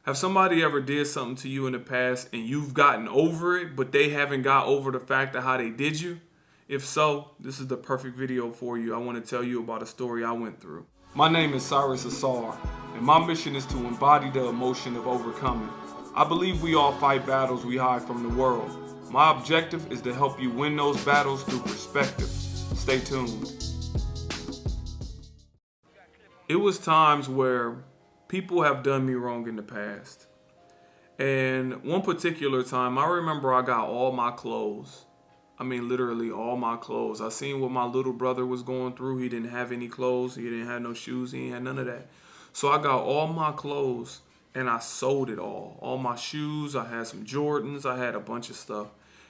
Have somebody ever did something to you in the past and you've gotten over it, but they haven't got over the fact of how they did you? If so, this is the perfect video for you. I want to tell you about a story I went through. My name is Cyrus Ausar, and my mission is to embody the emotion of overcoming. I believe we all fight battles we hide from the world. My objective is to help you win those battles through perspective. Stay tuned. It was times where people have done me wrong in the past. And one particular time, I remember I got all my clothes. I mean, literally all my clothes. I seen what my little brother was going through. He didn't have any clothes. He didn't have no shoes. He ain't had none of that. So I got all my clothes and I sold it all. All my shoes. I had some Jordans. I had a bunch of stuff.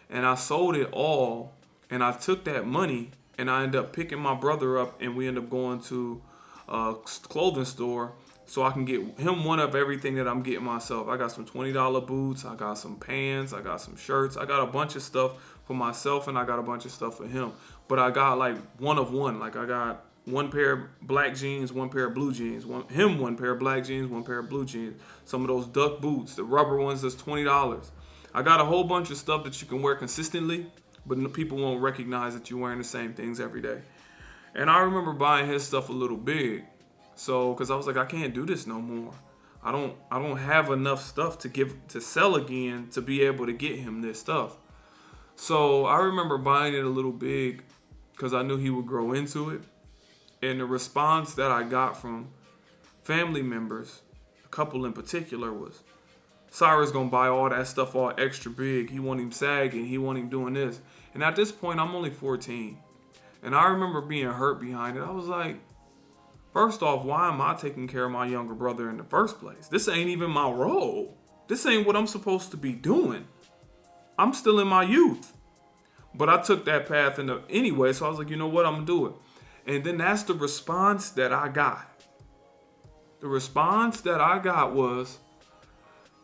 And I sold it all. And I took that money and I ended up picking my brother up and we ended up going to a clothing store so I can get him one of everything that I'm getting myself. I got some $20 boots. I got some pants. I got some shirts. I got a bunch of stuff for myself and I got a bunch of stuff for him. But I got like one of one. Like I got one pair of black jeans, one pair of blue jeans. One pair of black jeans, one pair of blue jeans. Some of those duck boots, the rubber ones, that's $20. I got a whole bunch of stuff that you can wear consistently, but people won't recognize that you're wearing the same things every day. And I remember buying his stuff a little big. So, cause I was like, I can't do this no more. I don't have enough stuff to sell again to be able to get him this stuff. So I remember buying it a little big because I knew he would grow into it. And the response that I got from family members, a couple in particular, was, Cyrus gonna buy all that stuff all extra big. He want him sagging. He want him doing this. And at this point, I'm only 14. And I remember being hurt behind it. I was like, first off, why am I taking care of my younger brother in the first place? This ain't even my role. This ain't what I'm supposed to be doing. I'm still in my youth. But I took that path anyway, so I was like, you know what, I'm going to do it. And then that's the response that I got. The response that I got was,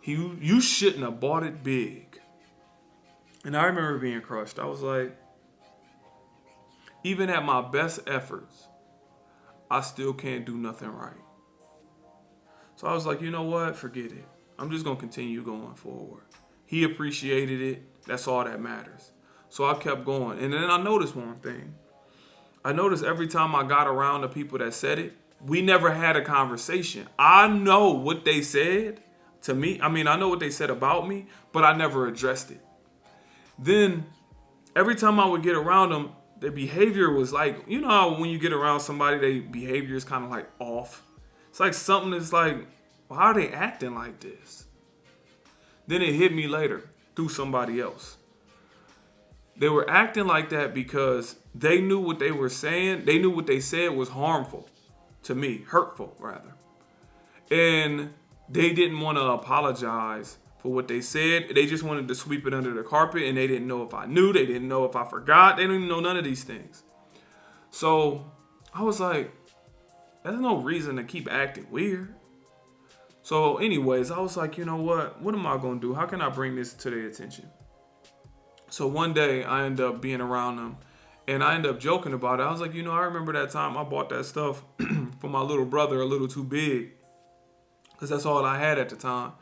you shouldn't have bought it big. And I remember being crushed. I was like, even at my best efforts, I still can't do nothing right. So I was like, you know what? Forget it. I'm just going to continue going forward. He appreciated it. That's all that matters. So I kept going. And then I noticed one thing. I noticed every time I got around the people that said it, we never had a conversation. I know what they said to me. I mean, I know what they said about me, but I never addressed it. Then every time I would get around them, their behavior was like, you know how when you get around somebody, their behavior is kind of like off. It's like something that's like, well, how are they acting like this? Then it hit me later through somebody else. They were acting like that because they knew what they were saying. They knew what they said was harmful to me, hurtful rather. And they didn't want to apologize for what they said. They just wanted to sweep it under the carpet, and they didn't know if I knew. They didn't know if I forgot. They didn't even know none of these things. So I was like, there's no reason to keep acting weird. So anyways, I was like, you know what am I going to do? How can I bring this to their attention? So one day I ended up being around them and I ended up joking about it. I was like, I remember that time I bought that stuff for my little brother a little too big because that's all I had at the time.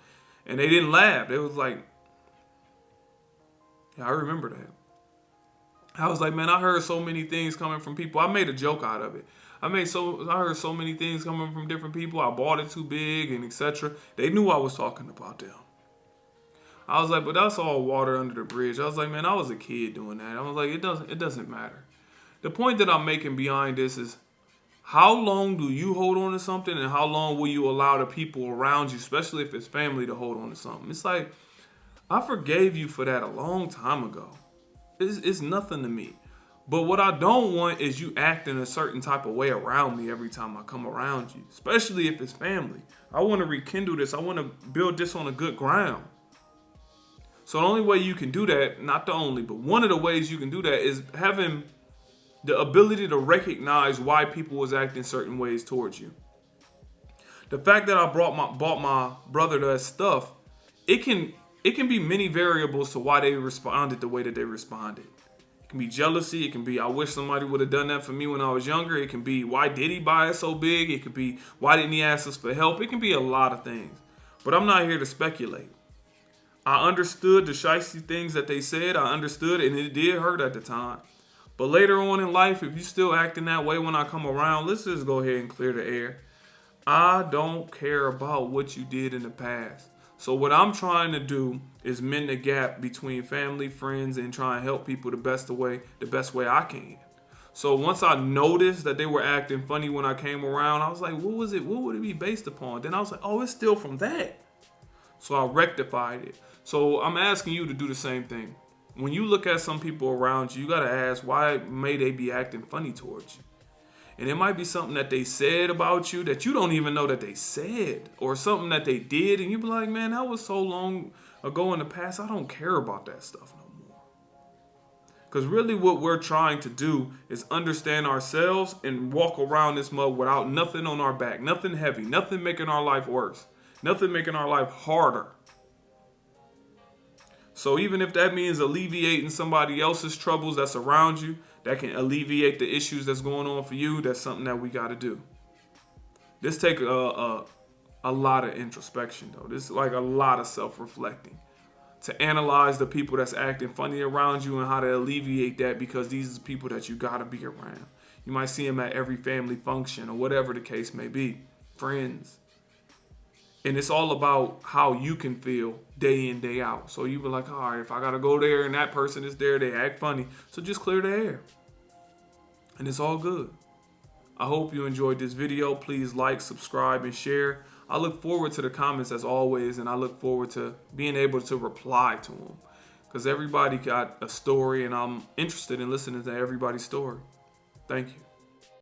And they didn't laugh. They was like, yeah, I remember that. I was like, man, I heard so many things coming from people. I made a joke out of it. I heard so many things coming from different people. I bought it too big and etc. They knew I was talking about them. I was like, but that's all water under the bridge. I was like, man, I was a kid doing that. I was like, it doesn't matter. The point that I'm making behind this is, how long do you hold on to something and how long will you allow the people around you, especially if it's family, to hold on to something? It's like, I forgave you for that a long time ago. It's nothing to me. But what I don't want is you acting a certain type of way around me every time I come around you, especially if it's family. I want to rekindle this. I want to build this on a good ground. So the only way you can do that, not the only, but one of the ways you can do that is having the ability to recognize why people was acting certain ways towards you. The fact that I bought my brother that stuff, it can be many variables to why they responded the way that they responded. It can be jealousy. It can be, I wish somebody would have done that for me when I was younger. It can be, why did he buy it so big? It could be, why didn't he ask us for help? It can be a lot of things. But I'm not here to speculate. I understood the shiesty things that they said. I understood, and it did hurt at the time. But later on in life, if you still acting that way when I come around, let's just go ahead and clear the air. I don't care about what you did in the past. So what I'm trying to do is mend the gap between family, friends, and try and help people the best way I can. So once I noticed that they were acting funny when I came around, I was like, what was it? What would it be based upon? Then I was like, oh, it's still from that. So I rectified it. So I'm asking you to do the same thing. When you look at some people around you, you got to ask, why may they be acting funny towards you? And it might be something that they said about you that you don't even know that they said, or something that they did, and you be like, man, that was so long ago in the past, I don't care about that stuff no more. Because really what we're trying to do is understand ourselves and walk around this mud without nothing on our back, nothing heavy, nothing making our life worse, nothing making our life harder. So even if that means alleviating somebody else's troubles that's around you, that can alleviate the issues that's going on for you, that's something that we got to do. This takes a lot of introspection, though. This is like a lot of self-reflecting to analyze the people that's acting funny around you and how to alleviate that, because these are people that you got to be around. You might see them at every family function or whatever the case may be, friends. And it's all about how you can feel day in, day out. So you be like, all right, if I got to go there and that person is there, they act funny. So just clear the air. And it's all good. I hope you enjoyed this video. Please like, subscribe, and share. I look forward to the comments as always, and I look forward to being able to reply to them. Because everybody got a story, and I'm interested in listening to everybody's story. Thank you.